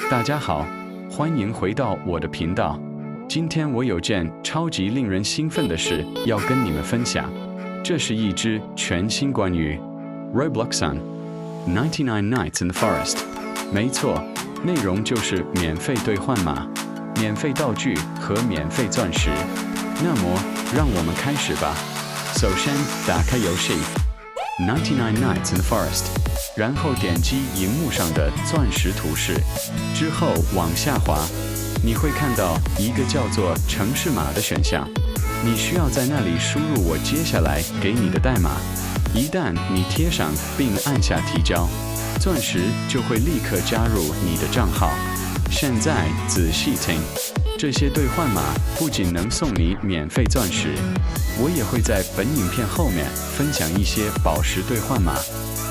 大家好，欢迎回到我的频道。今天我有件超级令人兴奋的事要跟你们分享，这是一支全新关于 Roblox on 99 Nights in the Forest。没错，内容就是免费兑换码、免费道具和免费钻石。那么，让我们开始吧。首先，打开游戏99 Nights in the Forest。然后点击荧幕上的钻石图示，之后往下滑，你会看到一个叫做程式码的选项。你需要在那里输入我接下来给你的代码。一旦你贴上并按下提交，钻石就会立刻加入你的账号。现在仔细听，这些兑换码不仅能送你免费钻石，我也会在本影片后面分享一些宝石兑换码。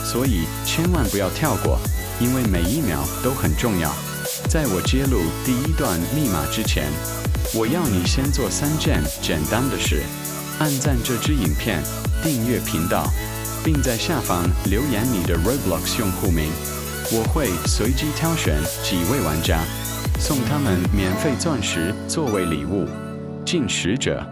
所以千万不要跳过，因为每一秒都很重要。在我揭露第一段密码之前，我要你先做3件简单的事：按赞这支影片，订阅频道，并在下方留言你的 Roblox 用户名。我会随机挑选几位玩家，送他们免费钻石作为礼物。进食者